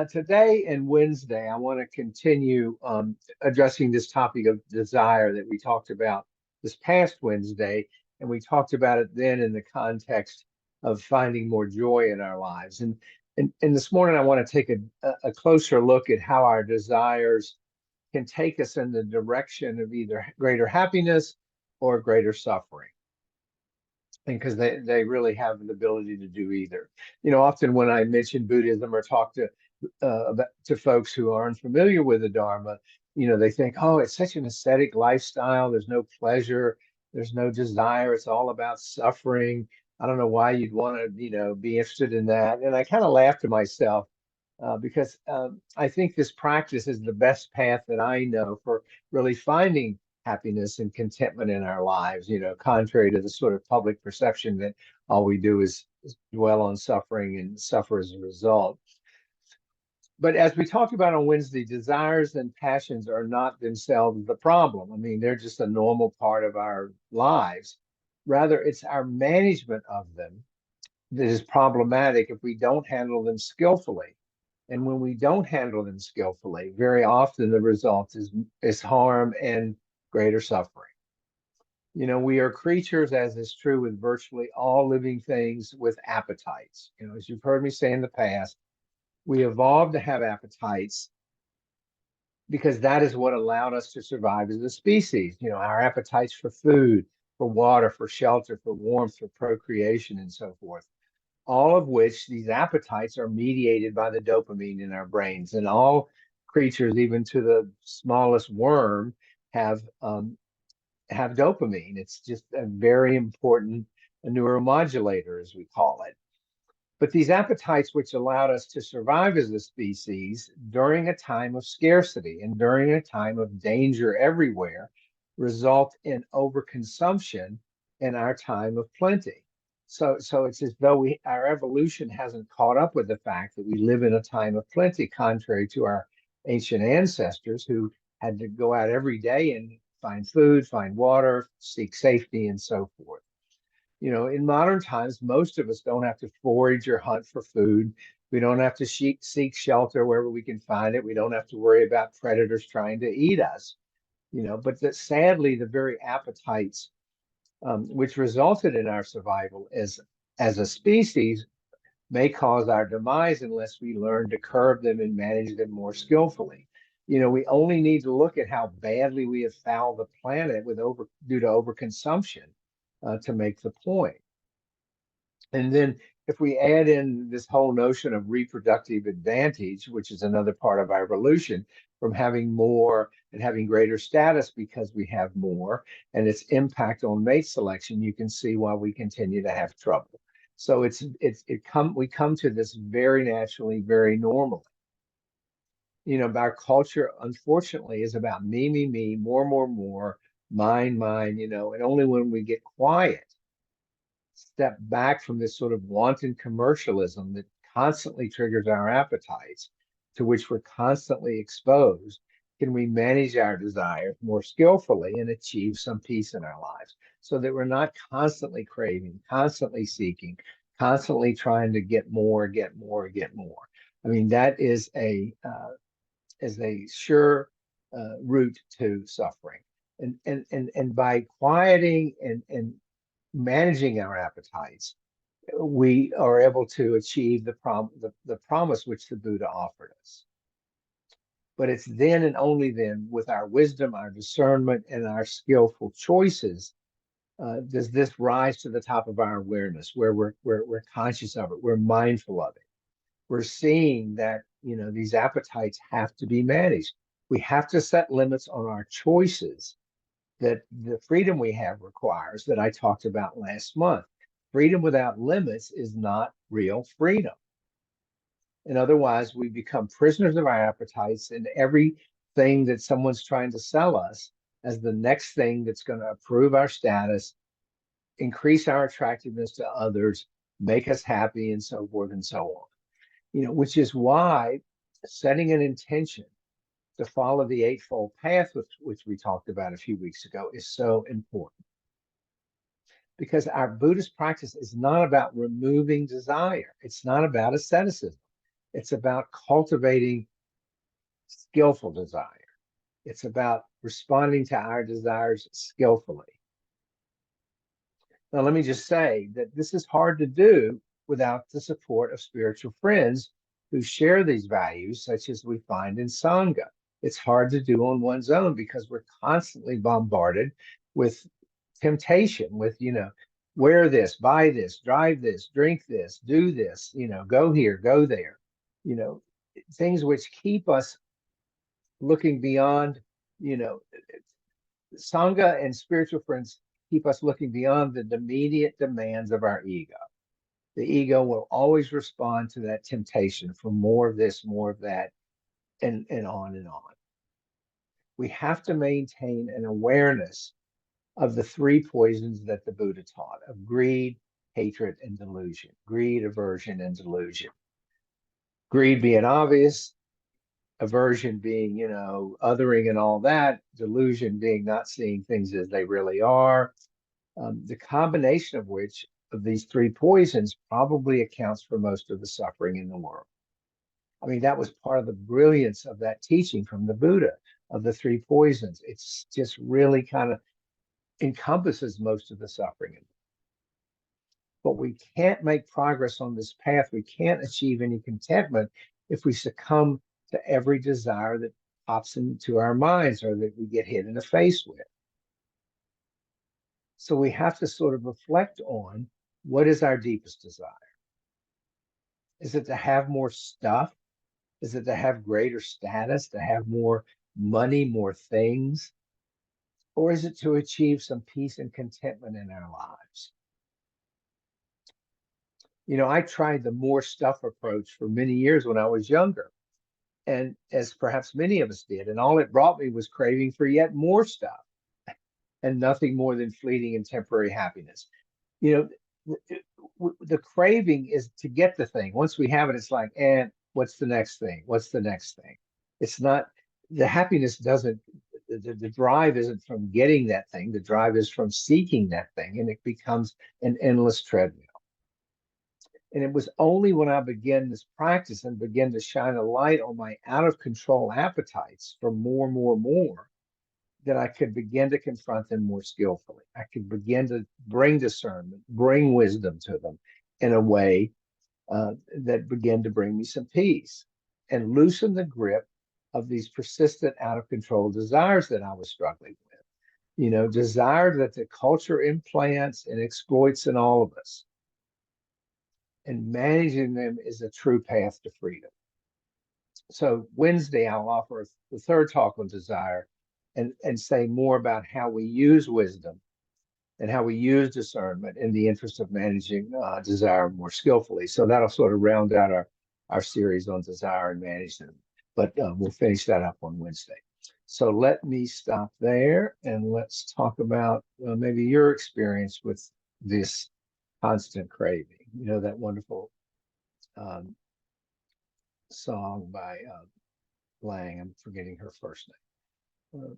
Today and Wednesday, I want to continue addressing this topic of desire that we talked about this past Wednesday, and we talked about it then in the context of finding more joy in our lives. And this morning, I want to take a closer look at how our desires can take us in the direction of either greater happiness or greater suffering. And because they really have an ability to do either. Often when I mention Buddhism or talk to folks who aren't familiar with the Dharma, they think, oh, it's such an ascetic lifestyle. There's no pleasure, there's no desire. It's all about suffering. I don't know why you'd want to, be interested in that. And I kind of laugh to myself because I think this practice is the best path that I know for really finding happiness and contentment in our lives, contrary to the sort of public perception that all we do is dwell on suffering and suffer as a result. But as we talked about on Wednesday, desires and passions are not themselves the problem. I mean, they're just a normal part of our lives. Rather, it's our management of them that is problematic if we don't handle them skillfully. And when we don't handle them skillfully, very often the result is harm and greater suffering. We are creatures, as is true with virtually all living things, with appetites. As you've heard me say in the past, we evolved to have appetites because that is what allowed us to survive as a species. Our appetites for food, for water, for shelter, for warmth, for procreation, and so forth. All of which these appetites are mediated by the dopamine in our brains. And all creatures, even to the smallest worm, have dopamine. It's just a very important neuromodulator, as we call it. But these appetites, which allowed us to survive as a species during a time of scarcity and during a time of danger everywhere, result in overconsumption in our time of plenty. So it's as though our evolution hasn't caught up with the fact that we live in a time of plenty, contrary to our ancient ancestors who had to go out every day and find food, find water, seek safety, and so forth. In modern times, most of us don't have to forage or hunt for food. We don't have to seek shelter wherever we can find it. We don't have to worry about predators trying to eat us. But sadly, the very appetites which resulted in our survival as a species may cause our demise unless we learn to curb them and manage them more skillfully. We only need to look at how badly we have fouled the planet due to overconsumption to make the point. And then if we add in this whole notion of reproductive advantage, which is another part of our evolution, from having more and having greater status because we have more, and its impact on mate selection, you can see why we continue to have trouble. So we come to this very naturally, very normally. Our culture, unfortunately, is about me, more, mine, and only when we get quiet, step back from this sort of wanton commercialism that constantly triggers our appetites, to which we're constantly exposed, can we manage our desires more skillfully and achieve some peace in our lives so that we're not constantly craving, constantly seeking, constantly trying to get more. I mean, that is a sure route to suffering. And by quieting and managing our appetites, we are able to achieve the promise which the Buddha offered us. But it's then and only then, with our wisdom, our discernment, and our skillful choices, does this rise to the top of our awareness, where we're conscious of it, we're mindful of it. We're seeing that these appetites have to be managed. We have to set limits on our choices that the freedom we have requires, that I talked about last month. Freedom without limits is not real freedom. And otherwise, we become prisoners of our appetites, and everything that someone's trying to sell us as the next thing that's going to improve our status, increase our attractiveness to others, make us happy, and so forth and so on. Which is why setting an intention to follow the Eightfold Path, which we talked about a few weeks ago, is so important. Because our Buddhist practice is not about removing desire. It's not about asceticism. It's about cultivating skillful desire. It's about responding to our desires skillfully. Now, let me just say that this is hard to do without the support of spiritual friends who share these values, such as we find in Sangha. It's hard to do on one's own because we're constantly bombarded with temptation, with, wear this, buy this, drive this, drink this, do this, go here, go there, you know, things which keep us looking beyond, you know, Sangha and spiritual friends keep us looking beyond the immediate demands of our ego. The ego will always respond to that temptation for more of this, more of that, and on and on. We have to maintain an awareness of the three poisons that the Buddha taught of greed, hatred, and delusion. Greed, aversion, and delusion. Greed being obvious, aversion being, othering and all that, delusion being not seeing things as they really are. The combination of these three poisons probably accounts for most of the suffering in the world. I mean, that was part of the brilliance of that teaching from the Buddha of the three poisons. It's just really kind of encompasses most of the suffering. But we can't make progress on this path. We can't achieve any contentment if we succumb to every desire that pops into our minds or that we get hit in the face with. So we have to sort of reflect on what is our deepest desire. Is it to have more stuff? Is it to have greater status, to have more money, more things? Or is it to achieve some peace and contentment in our lives? I tried the more stuff approach for many years when I was younger, and as perhaps many of us did, and all it brought me was craving for yet more stuff and nothing more than fleeting and temporary happiness. The craving is to get the thing. Once we have it, it's like, and what's the next thing? What's the next thing? It's not, the happiness doesn't, the drive isn't from getting that thing. The drive is from seeking that thing, and it becomes an endless treadmill. And it was only when I began this practice and began to shine a light on my out of control appetites for more, more, more, that I could begin to confront them more skillfully. I could begin to bring discernment, bring wisdom to them in a way that began to bring me some peace and loosen the grip of these persistent out of control desires that I was struggling with. Desire that the culture implants and exploits in all of us. And managing them is a true path to freedom. So Wednesday, I'll offer the third talk on desire and say more about how we use wisdom and how we use discernment in the interest of managing desire more skillfully. So that'll sort of round out our series on desire and management. But we'll finish that up on Wednesday. So let me stop there and let's talk about maybe your experience with this constant craving. That wonderful song by Lang. I'm forgetting her first name.